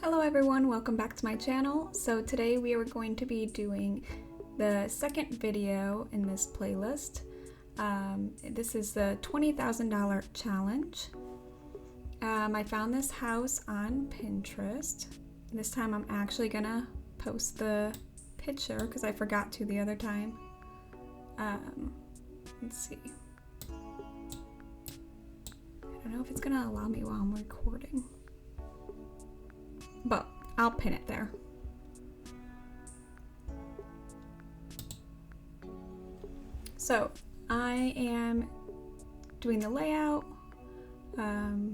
Hello everyone, welcome back to my channel. So today we are going to be doing the second video in this playlist. This is the $20,000 challenge. I found this house on Pinterest. This time I'm actually gonna post the picture because I forgot to the other time. Let's see. I don't know if it's gonna allow me while I'm recording, but I'll pin it there. So I am doing the layout. The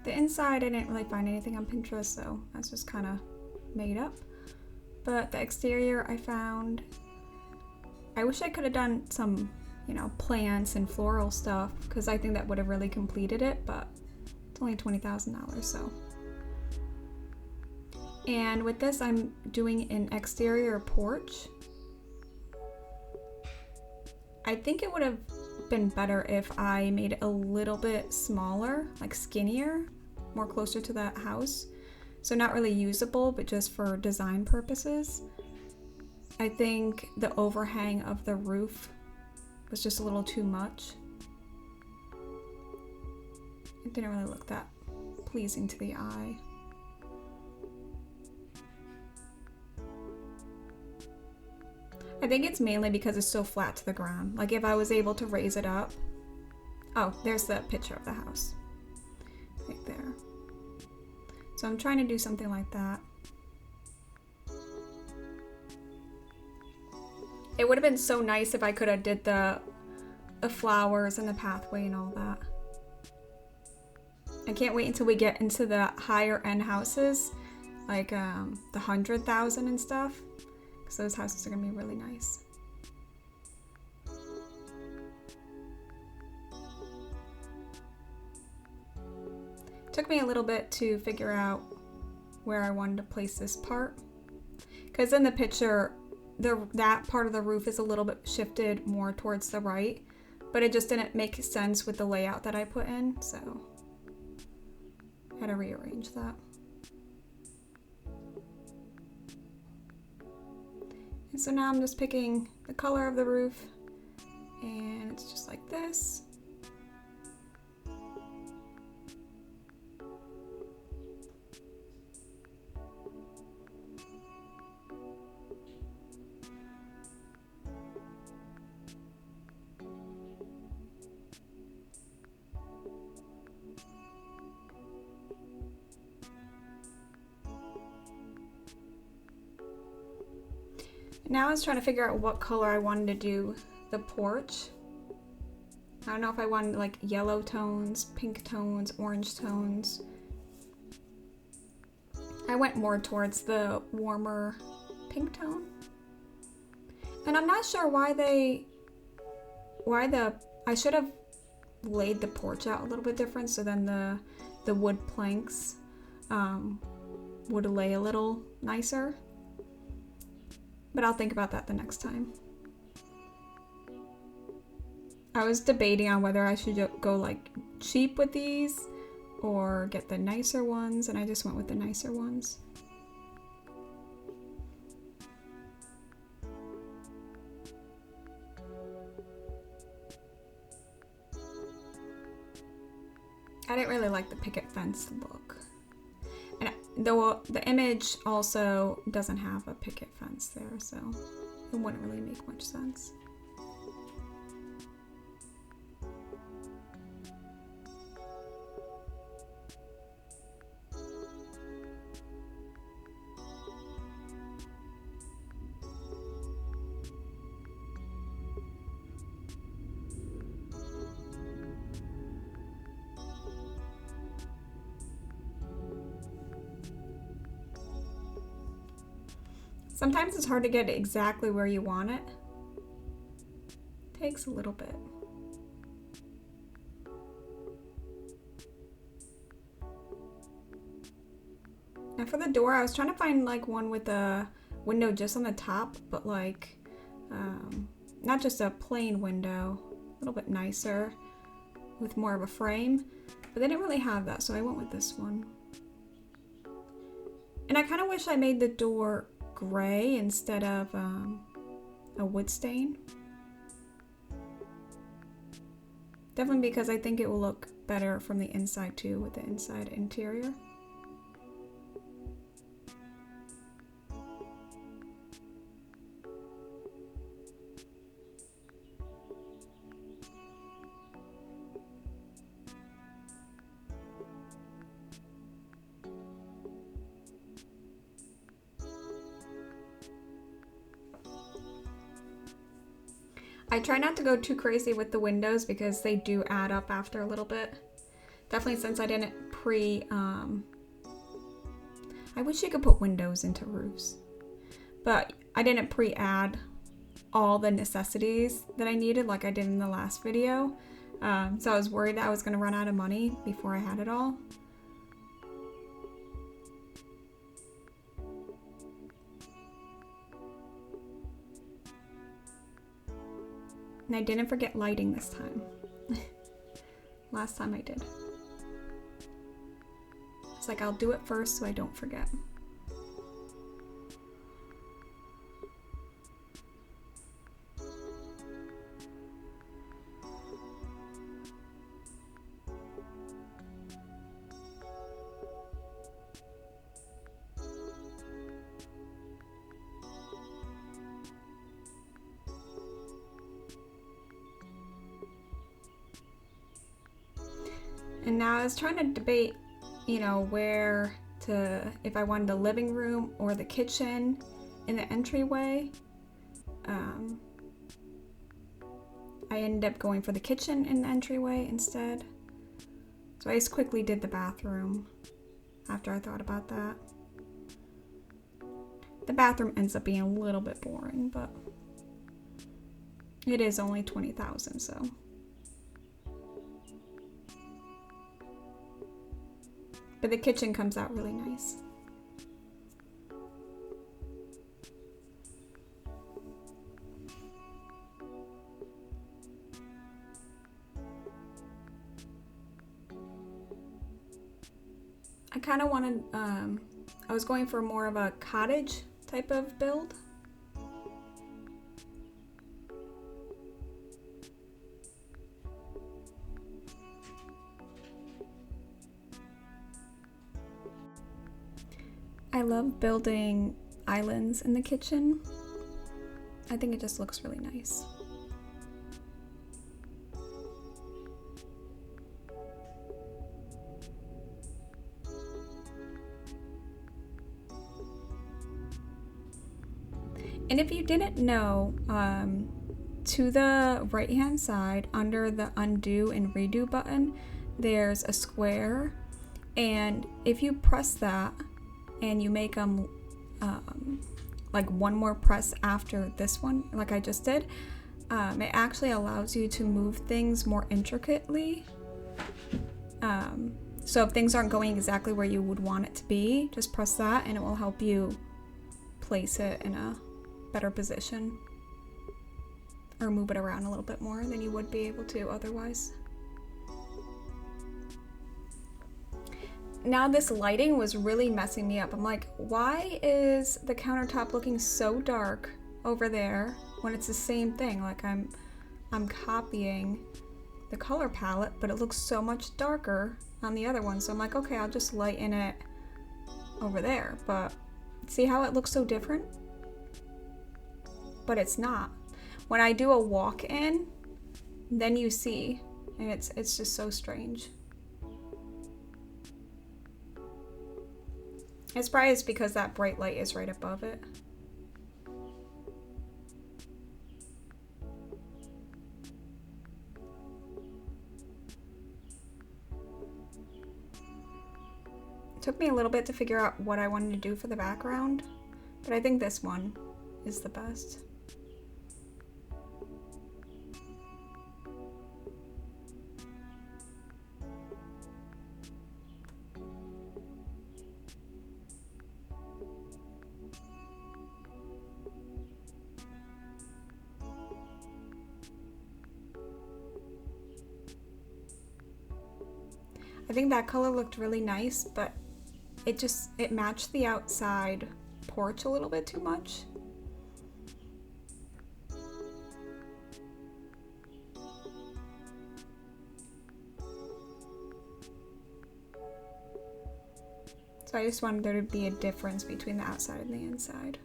inside I didn't really find anything on Pinterest, so that's just kind of made up. But the exterior I found. I wish I could have done some, plants and floral stuff because I think that would have really completed it, but it's only $20,000, so. And with this, I'm doing an exterior porch. I think it would have been better if I made it a little bit smaller, like skinnier, more closer to that house. So not really usable, but just for design purposes. I think the overhang of the roof was just a little too much. It didn't really look that pleasing to the eye. I think it's mainly because it's so flat to the ground. Like if I was able to raise it up. Oh, there's the picture of the house. Right there. So I'm trying to do something like that. It would have been so nice if I could have did the flowers and the pathway and all that. I can't wait until we get into the higher end houses, like the 100,000 and stuff. So those houses are gonna be really nice. It took me a little bit to figure out where I wanted to place this part, because in the picture that part of the roof is a little bit shifted more towards the right, but it just didn't make sense with the layout that I put in, so I had to rearrange that. And so now I'm just picking the color of the roof, and it's just like this. Now I was trying to figure out what color I wanted to do the porch. I don't know if I wanted like yellow tones, pink tones, orange tones. I went more towards the warmer pink tone. And I'm not sure why I should have laid the porch out a little bit different, so then the wood planks would lay a little nicer. But I'll think about that the next time. I was debating on whether I should go like cheap with these or get the nicer ones, and I just went with the nicer ones. I didn't really like the picket fence look. And the image also doesn't have a picket fence there, so it wouldn't really make much sense. Sometimes it's hard to get exactly where you want it. Takes a little bit. Now for the door, I was trying to find like one with a window just on the top, but like not just a plain window, a little bit nicer with more of a frame, but they didn't really have that, so I went with this one. And I kind of wish I made the door gray instead of a wood stain. Definitely because I think it will look better from the inside too, with the inside interior. I try not to go too crazy with the windows because they do add up after a little bit. Definitely since I didn't I wish you could put windows into roofs, but I didn't pre-add all the necessities that I needed like I did in the last video. So I was worried that I was gonna run out of money before I had it all. And I didn't forget lighting this time. Last time I did. It's like I'll do it first so I don't forget. And now I was trying to debate, you know, where to, if I wanted the living room or the kitchen in the entryway. I ended up going for the kitchen in the entryway instead. So I just quickly did the bathroom after I thought about that. The bathroom ends up being a little bit boring, but it is only $20,000, so. But the kitchen comes out really nice. I kind of wanted, I was going for more of a cottage type of build. I love building islands in the kitchen. I think it just looks really nice. And if you didn't know, to the right hand side under the undo and redo button, there's a square, and if you press that and you make them like one more press after this one, like I just did, it actually allows you to move things more intricately. So if things aren't going exactly where you would want it to be, just press that and it will help you place it in a better position, or move it around a little bit more than you would be able to otherwise. Now this lighting was really messing me up. I'm like, why is the countertop looking so dark over there when it's the same thing? Like I'm copying the color palette, but it looks so much darker on the other one. So I'm like, okay, I'll just lighten it over there. But see how it looks so different? But it's not. When I do a walk-in, then you see, and it's just so strange. It's probably just because that bright light is right above it. It took me a little bit to figure out what I wanted to do for the background, but I think this one is the best. I think that color looked really nice, but it matched the outside porch a little bit too much. So I just wanted there to be a difference between the outside and the inside.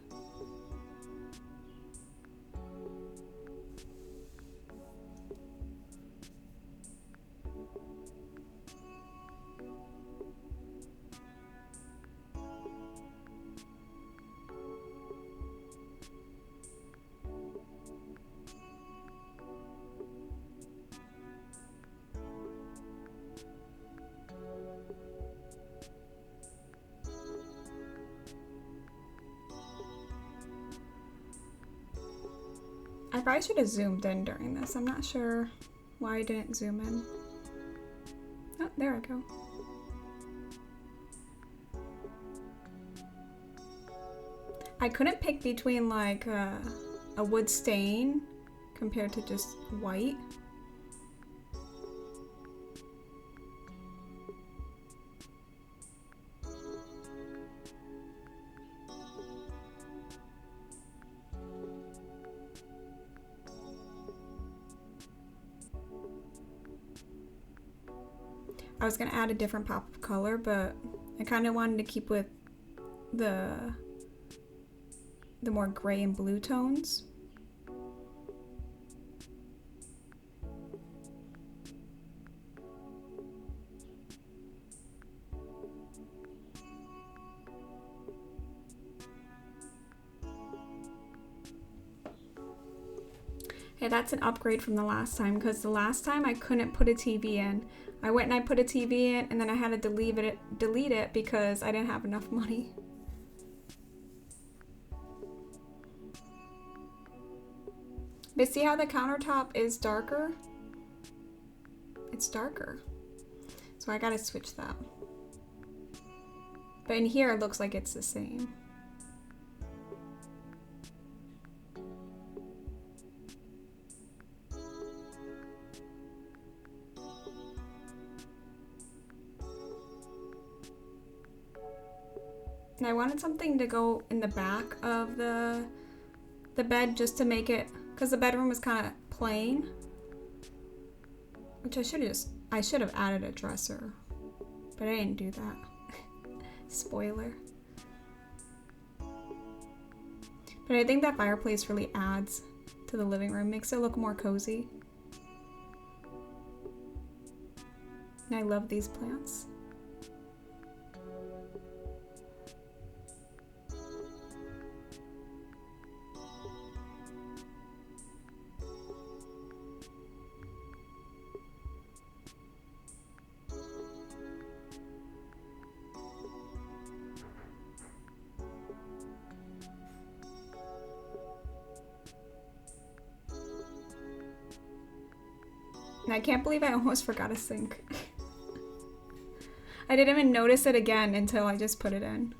I probably should have zoomed in during this. I'm not sure why I didn't zoom in. Oh, there I go. I couldn't pick between like a wood stain compared to just white. I was gonna add a different pop of color, but I kind of wanted to keep with the more gray and blue tones. Hey, that's an upgrade from the last time, because the last time I couldn't put a TV in. I went and I put a TV in, and then I had to delete it because I didn't have enough money. But see how the countertop is darker? It's darker. So I gotta switch that. But in here it looks like it's the same. And I wanted something to go in the back of the bed just to make it, because the bedroom was kind of plain, which I should have added a dresser, but I didn't do that. Spoiler. But I think that fireplace really adds to the living room, makes it look more cozy. And I love these plants. And I can't believe I almost forgot a sink. I didn't even notice it again until I just put it in.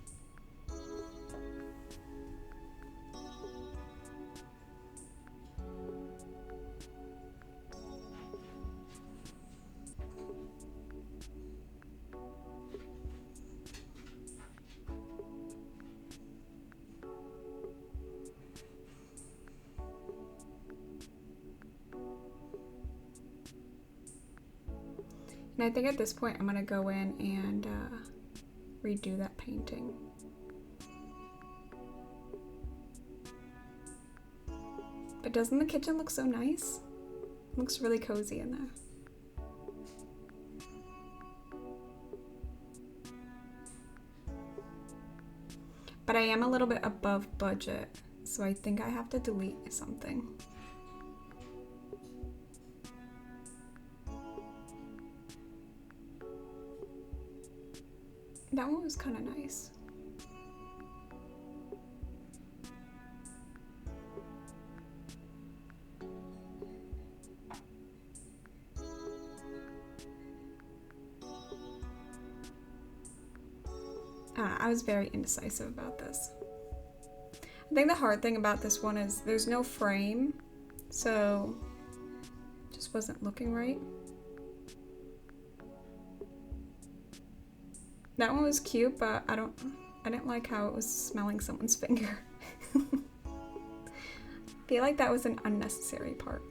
And I think at this point I'm gonna go in and redo that painting. But doesn't the kitchen look so nice? It looks really cozy in there. But I am a little bit above budget, so I think I have to delete something. That one was kind of nice. I was very indecisive about this. I think the hard thing about this one is there's no frame, so it just wasn't looking right. That one was cute, but I didn't like how it was smelling someone's finger. I feel like that was an unnecessary part.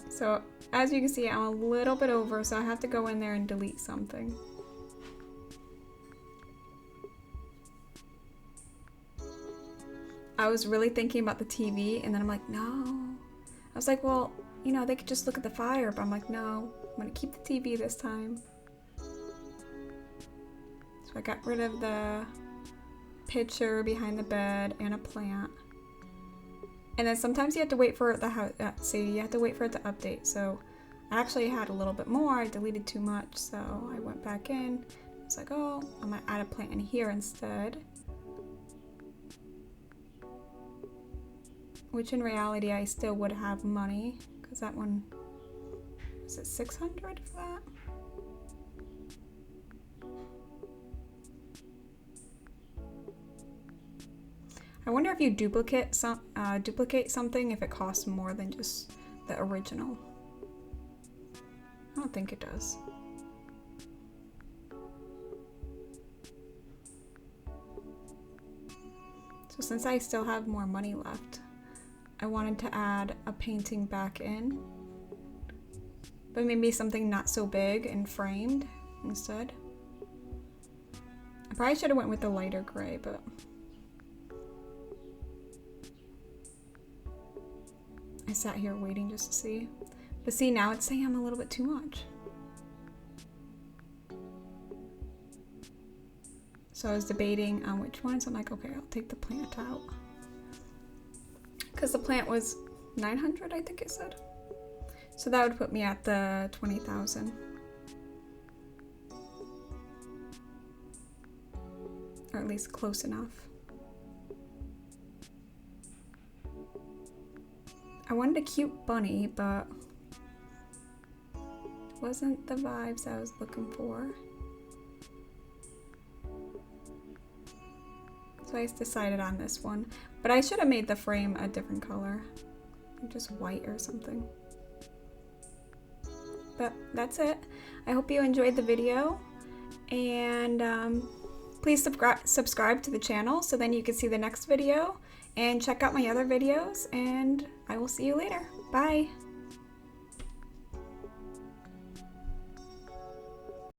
So as you can see, I'm a little bit over, so I have to go in there and delete something. I was really thinking about the TV, and then I'm like, no. I was like, well, you know, they could just look at the fire, but I'm like, no, I'm gonna keep the TV this time. So I got rid of the picture behind the bed and a plant. And then sometimes you have to wait for the house. See, you have to wait for it to update. So I actually had a little bit more. I deleted too much, so I went back in. I was like, oh, I'm gonna add a plant in here instead. Which in reality, I still would have money, because that one, was it 600 for that? I wonder if you duplicate something, if it costs more than just the original. I don't think it does. So since I still have more money left, I wanted to add a painting back in, but maybe something not so big and framed instead. I probably should have went with the lighter gray, but I sat here waiting just to see. But see, now it's saying I'm a little bit too much. So I was debating on which ones. I'm like, okay, I'll take the plant out. Because the plant was 900, I think it said. So that would put me at the 20,000. Or at least close enough. I wanted a cute bunny, but it wasn't the vibes I was looking for. So I decided on this one. But I should have made the frame a different color. Just white or something. But that's it. I hope you enjoyed the video. And please subscribe to the channel so then you can see the next video. And check out my other videos. And I will see you later. Bye.